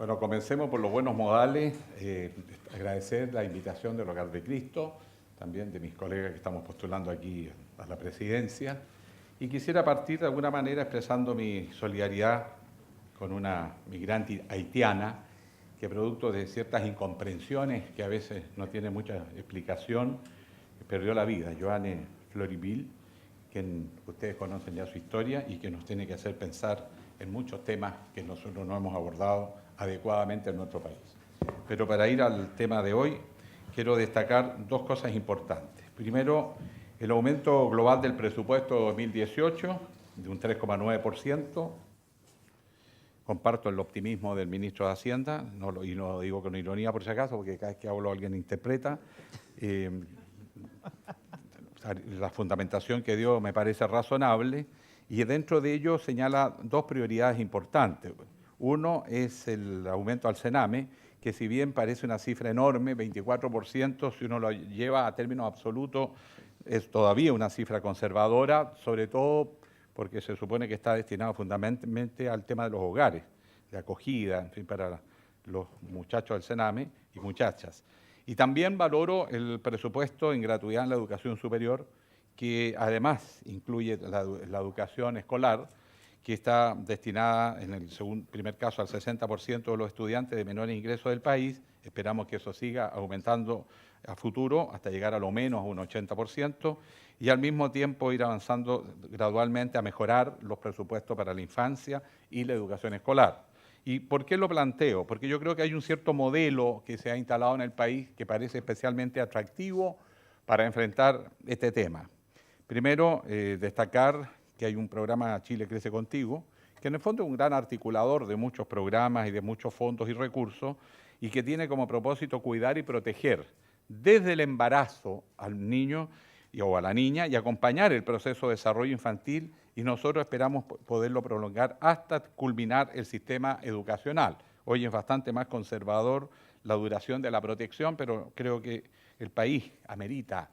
Bueno, comencemos por los buenos modales. Agradecer la invitación del Hogar de Cristo, también de mis colegas que estamos postulando aquí a la presidencia. Y quisiera partir de alguna manera expresando mi solidaridad con una migrante haitiana que, producto de ciertas incomprensiones que a veces no tiene mucha explicación, perdió la vida. Joanne Floriville, quien ustedes conocen ya su historia y que nos tiene que hacer pensar en muchos temas que nosotros no hemos abordado adecuadamente en nuestro país. Pero para ir al tema de hoy, quiero destacar dos cosas importantes. Primero, el aumento global del presupuesto 2018 de un 3,9%. Comparto el optimismo del ministro de Hacienda, y no lo digo con ironía por si acaso, porque cada vez que hablo alguien interpreta. La fundamentación que dio me parece razonable y dentro de ello señala dos prioridades importantes. Uno es el aumento al Sename, que si bien parece una cifra enorme, 24%, si uno lo lleva a términos absolutos, es todavía una cifra conservadora, sobre todo porque se supone que está destinado fundamentalmente al tema de los hogares, de acogida, en fin, para los muchachos del Sename y muchachas. Y también valoro el presupuesto en gratuidad en la educación superior, que además incluye la educación escolar, que está destinada en el primer caso al 60% de los estudiantes de menores ingresos del país. Esperamos que eso siga aumentando a futuro hasta llegar a lo menos a un 80% y al mismo tiempo ir avanzando gradualmente a mejorar los presupuestos para la infancia y la educación escolar. ¿Y por qué lo planteo? Porque yo creo que hay un cierto modelo que se ha instalado en el país que parece especialmente atractivo para enfrentar este tema. Primero, destacar que hay un programa Chile Crece Contigo, que en el fondo es un gran articulador de muchos programas y de muchos fondos y recursos, y que tiene como propósito cuidar y proteger desde el embarazo al niño o a la niña y acompañar el proceso de desarrollo infantil, y nosotros esperamos poderlo prolongar hasta culminar el sistema educacional. Hoy es bastante más conservador la duración de la protección, pero creo que el país amerita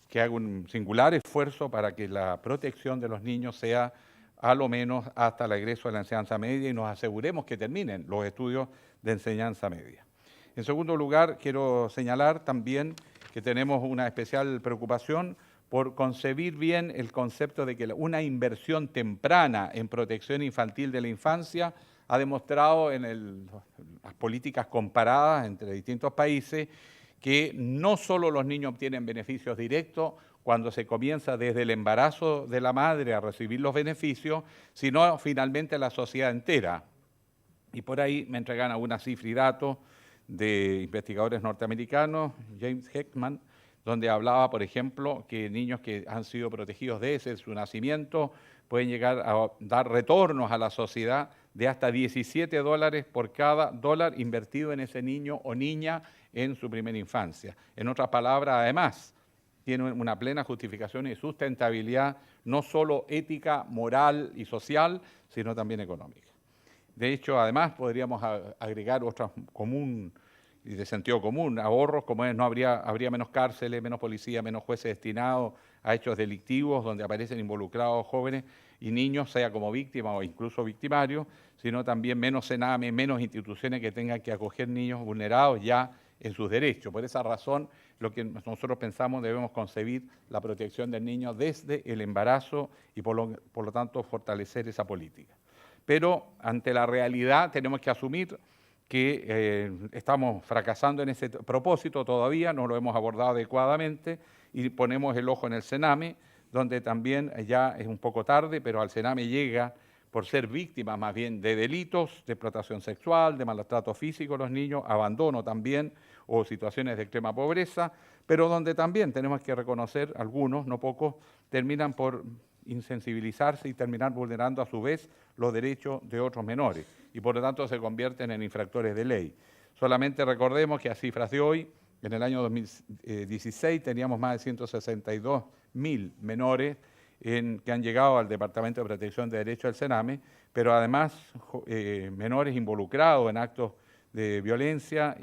que haga un singular esfuerzo para que la protección de los niños sea a lo menos hasta el egreso de la enseñanza media y nos aseguremos que terminen los estudios de enseñanza media. En segundo lugar, quiero señalar también que tenemos una especial preocupación por concebir bien el concepto de que una inversión temprana en protección infantil de la infancia ha demostrado en las políticas comparadas entre distintos países que no solo los niños obtienen beneficios directos cuando se comienza desde el embarazo de la madre a recibir los beneficios, sino finalmente la sociedad entera. Y por ahí me entregan algunas cifras y datos de investigadores norteamericanos, James Heckman, donde hablaba, por ejemplo, que niños que han sido protegidos desde su nacimiento pueden llegar a dar retornos a la sociedad de hasta $17 por cada dólar invertido en ese niño o niña en su primera infancia. En otras palabras, además, tiene una plena justificación y sustentabilidad, no solo ética, moral y social, sino también económica. De hecho, además, podríamos agregar otras y de sentido común, ahorros, como es, habría menos cárceles, menos policía, menos jueces destinados a hechos delictivos donde aparecen involucrados jóvenes y niños, sea como víctimas o incluso victimarios, sino también menos Sename, menos instituciones que tengan que acoger niños vulnerados ya en sus derechos. Por esa razón, lo que nosotros pensamos debemos concebir la protección del niño desde el embarazo y por lo tanto fortalecer esa política. Pero ante la realidad tenemos que asumir que estamos fracasando en ese propósito todavía, no lo hemos abordado adecuadamente y ponemos el ojo en el Sename, donde también ya es un poco tarde, pero al Sename llega por ser víctimas más bien de delitos, de explotación sexual, de maltrato físico a los niños, abandono también o situaciones de extrema pobreza, pero donde también tenemos que reconocer, algunos, no pocos, terminan por insensibilizarse y terminar vulnerando a su vez los derechos de otros menores y por lo tanto se convierten en infractores de ley. Solamente recordemos que a cifras de hoy, en el año 2016 teníamos más de 162.000 menores que han llegado al Departamento de Protección de Derechos del Sename, pero además menores involucrados en actos de violencia,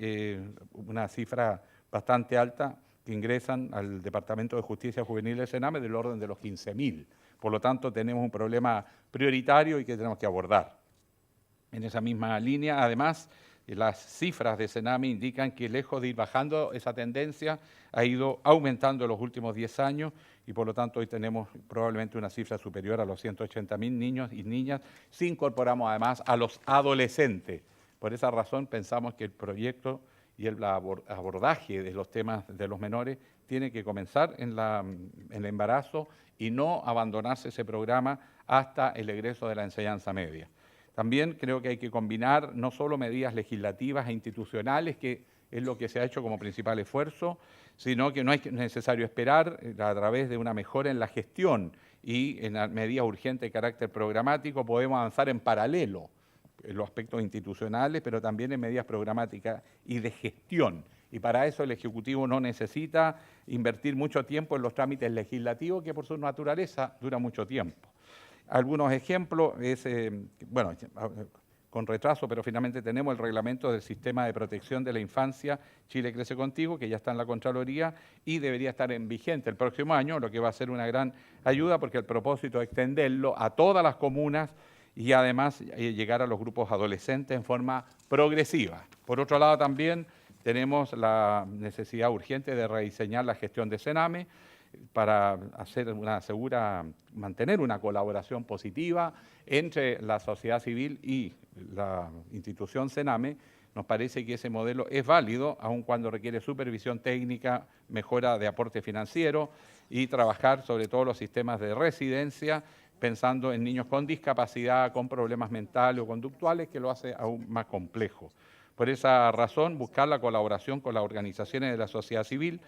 una cifra bastante alta que ingresan al Departamento de Justicia Juvenil del Sename del orden de los 15.000. Por lo tanto, tenemos un problema prioritario y que tenemos que abordar. En esa misma línea, además, las cifras de Sename indican que lejos de ir bajando esa tendencia, ha ido aumentando en los últimos 10 años y por lo tanto hoy tenemos probablemente una cifra superior a los 180.000 niños y niñas, si incorporamos además a los adolescentes. Por esa razón pensamos que el proyecto y el abordaje de los temas de los menores tiene que comenzar en el embarazo y no abandonarse ese programa hasta el egreso de la enseñanza media. También creo que hay que combinar no solo medidas legislativas e institucionales, que es lo que se ha hecho como principal esfuerzo, sino que no es necesario esperar a través de una mejora en la gestión y en medidas urgentes de carácter programático podemos avanzar en paralelo en los aspectos institucionales, pero también en medidas programáticas y de gestión. Y para eso el Ejecutivo no necesita invertir mucho tiempo en los trámites legislativos, que por su naturaleza dura mucho tiempo. Algunos ejemplos, bueno, con retraso, pero finalmente tenemos el reglamento del Sistema de Protección de la Infancia Chile Crece Contigo, que ya está en la Contraloría y debería estar en vigente el próximo año, lo que va a ser una gran ayuda porque el propósito es extenderlo a todas las comunas y además llegar a los grupos adolescentes en forma progresiva. Por otro lado también tenemos la necesidad urgente de rediseñar la gestión de Sename para mantener una colaboración positiva entre la sociedad civil y la institución Sename. Nos parece que ese modelo es válido, aun cuando requiere supervisión técnica, mejora de aporte financiero y trabajar sobre todo los sistemas de residencia, pensando en niños con discapacidad, con problemas mentales o conductuales, que lo hace aún más complejo. Por esa razón, buscar la colaboración con las organizaciones de la sociedad civil.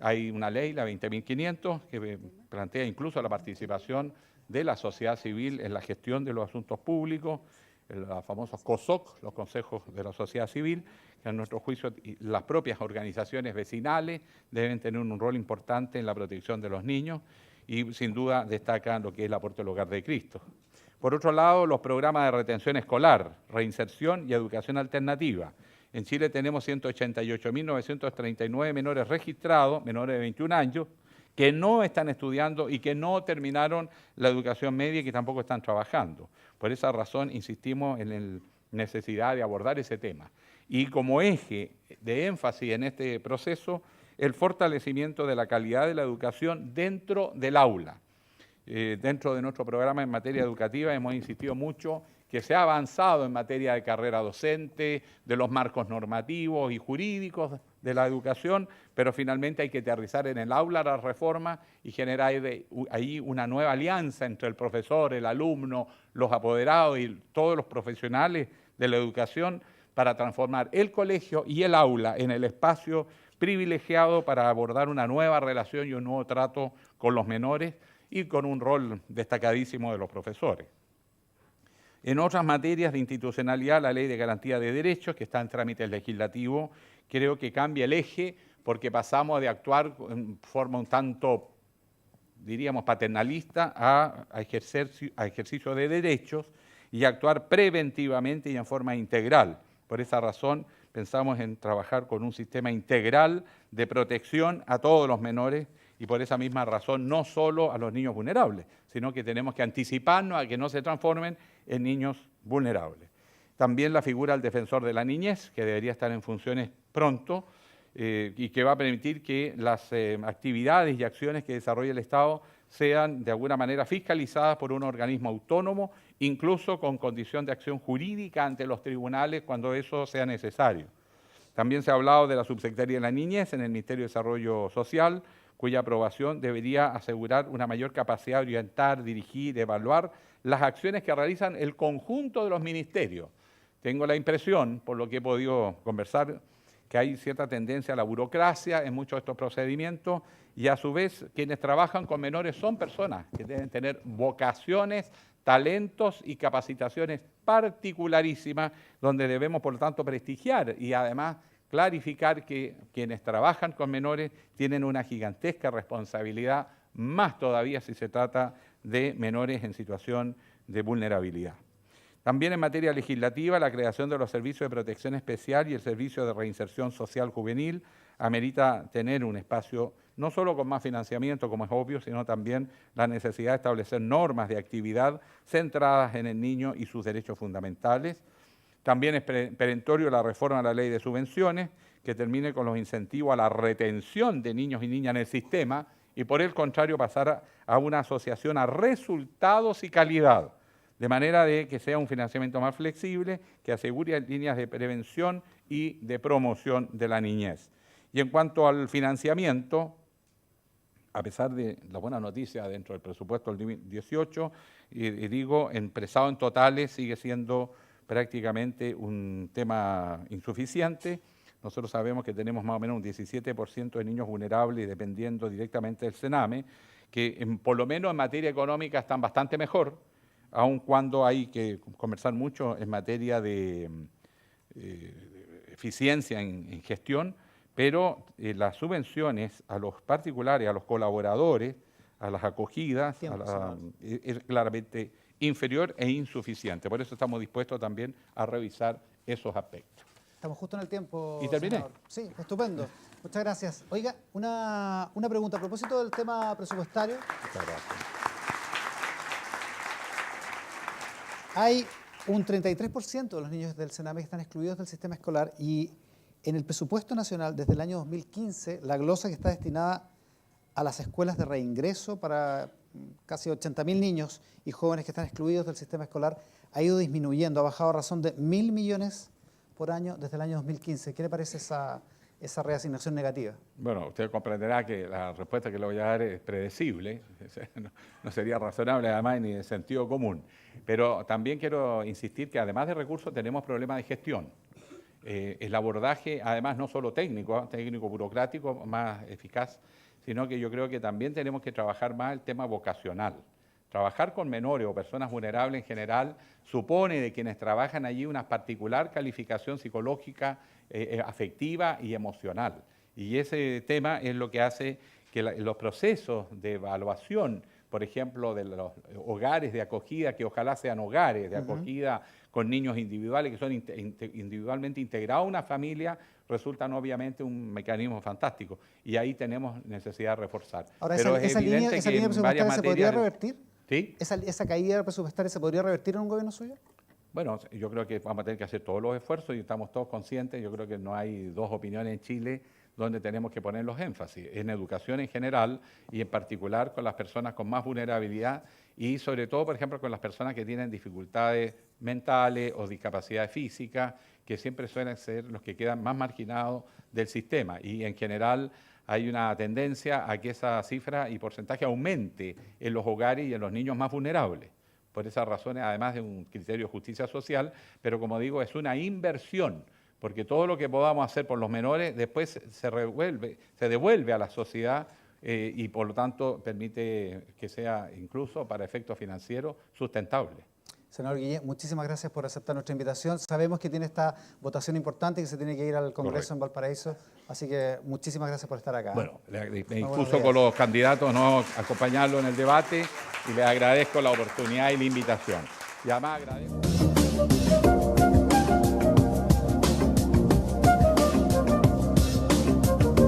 Hay una ley, la 20.500, que plantea incluso la participación de la sociedad civil en la gestión de los asuntos públicos, los famosos COSOC, los consejos de la sociedad civil, que a nuestro juicio las propias organizaciones vecinales deben tener un rol importante en la protección de los niños y sin duda destacan lo que es el aporte del Hogar de Cristo. Por otro lado, los programas de retención escolar, reinserción y educación alternativa. En Chile tenemos 188.939 menores registrados, menores de 21 años, que no están estudiando y que no terminaron la educación media y que tampoco están trabajando. Por esa razón insistimos en la necesidad de abordar ese tema. Y como eje de énfasis en este proceso, el fortalecimiento de la calidad de la educación dentro del aula. Dentro de nuestro programa en materia educativa hemos insistido mucho que se ha avanzado en materia de carrera docente, de los marcos normativos y jurídicos de la educación, pero finalmente hay que aterrizar en el aula la reforma y generar ahí una nueva alianza entre el profesor, el alumno, los apoderados y todos los profesionales de la educación para transformar el colegio y el aula en el espacio privilegiado para abordar una nueva relación y un nuevo trato con los menores y con un rol destacadísimo de los profesores. En otras materias de institucionalidad, la Ley de Garantía de Derechos, que está en trámite legislativo, creo que cambia el eje porque pasamos de actuar en forma un tanto, diríamos, paternalista a ejercicio de derechos y actuar preventivamente y en forma integral. Por esa razón, pensamos en trabajar con un sistema integral de protección a todos los menores y por esa misma razón no solo a los niños vulnerables, sino que tenemos que anticiparnos a que no se transformen en niños vulnerables. También la figura del defensor de la niñez, que debería estar en funciones pronto y que va a permitir que las actividades y acciones que desarrolle el Estado sean de alguna manera fiscalizadas por un organismo autónomo, incluso con condición de acción jurídica ante los tribunales cuando eso sea necesario. También se ha hablado de la Subsecretaría de la Niñez en el Ministerio de Desarrollo Social, cuya aprobación debería asegurar una mayor capacidad de orientar, dirigir, evaluar las acciones que realizan el conjunto de los ministerios. Tengo la impresión, por lo que he podido conversar, que hay cierta tendencia a la burocracia en muchos de estos procedimientos y a su vez quienes trabajan con menores son personas que deben tener vocaciones, talentos y capacitaciones particularísimas donde debemos por lo tanto prestigiar y además clarificar que quienes trabajan con menores tienen una gigantesca responsabilidad, más todavía si se trata de menores en situación de vulnerabilidad. También en materia legislativa, la creación de los servicios de protección especial y el servicio de reinserción social juvenil amerita tener un espacio no solo con más financiamiento, como es obvio, sino también la necesidad de establecer normas de actividad centradas en el niño y sus derechos fundamentales. También es perentorio la reforma de la ley de subvenciones, que termine con los incentivos a la retención de niños y niñas en el sistema y por el contrario pasar a una asociación a resultados y calidad, de manera de que sea un financiamiento más flexible, que asegure líneas de prevención y de promoción de la niñez. Y en cuanto al financiamiento, a pesar de la buena noticia dentro del presupuesto del 2018, digo, expresado en totales sigue siendo prácticamente un tema insuficiente. Nosotros sabemos que tenemos más o menos un 17% de niños vulnerables dependiendo directamente del Sename, que por lo menos en materia económica están bastante mejor, aun cuando hay que conversar mucho en materia de eficiencia en gestión, pero las subvenciones a los particulares, a los colaboradores, a las acogidas, es claramente inferior e insuficiente. Por eso estamos dispuestos también a revisar esos aspectos. Estamos justo en el tiempo, ¿Y terminé? senador. Sí, estupendo. Muchas gracias. Oiga, una pregunta a propósito del tema presupuestario. Muchas gracias. Hay un 33% de los niños del Sename que están excluidos del sistema escolar y en el presupuesto nacional desde el año 2015 la glosa que está destinada a las escuelas de reingreso para casi 80.000 niños y jóvenes que están excluidos del sistema escolar ha ido disminuyendo, ha bajado a razón de 1.000 millones por año desde el año 2015. ¿Qué le parece esa reasignación negativa? Bueno, usted comprenderá que la respuesta que le voy a dar es predecible, no sería razonable además ni de sentido común. Pero también quiero insistir que además de recursos tenemos problemas de gestión. El abordaje, además, no solo técnico, burocrático, más eficaz, sino que yo creo que también tenemos que trabajar más el tema vocacional. Trabajar con menores o personas vulnerables en general supone de quienes trabajan allí una particular calificación psicológica, afectiva y emocional. Y ese tema es lo que hace que los procesos de evaluación, por ejemplo, de los hogares de acogida, que ojalá sean hogares de acogida con niños individuales que son individualmente integrados a una familia, resultan obviamente un mecanismo fantástico. Y ahí tenemos necesidad de reforzar. Ahora, pero esa línea presupuestaria se podría revertir. ¿Sí? ¿Esa caída presupuestaria se podría revertir en un gobierno suyo? Bueno, yo creo que vamos a tener que hacer todos los esfuerzos y estamos todos conscientes. Yo creo que no hay dos opiniones en Chile donde tenemos que poner los énfasis, en educación en general y en particular con las personas con más vulnerabilidad y sobre todo, por ejemplo, con las personas que tienen dificultades mentales o discapacidades físicas, que siempre suelen ser los que quedan más marginados del sistema. Y en general hay una tendencia a que esa cifra y porcentaje aumente en los hogares y en los niños más vulnerables. Por esas razones, además de un criterio de justicia social, pero como digo, es una inversión, porque todo lo que podamos hacer por los menores después se devuelve a la sociedad y por lo tanto permite que sea incluso para efectos financieros sustentable. Senador Guillén, muchísimas gracias por aceptar nuestra invitación. Sabemos que tiene esta votación importante y que se tiene que ir al Congreso en Valparaíso, así que muchísimas gracias por estar acá. Bueno, me dispuso con los candidatos no acompañarlo en el debate y les agradezco la oportunidad y la invitación. Y además agradezco...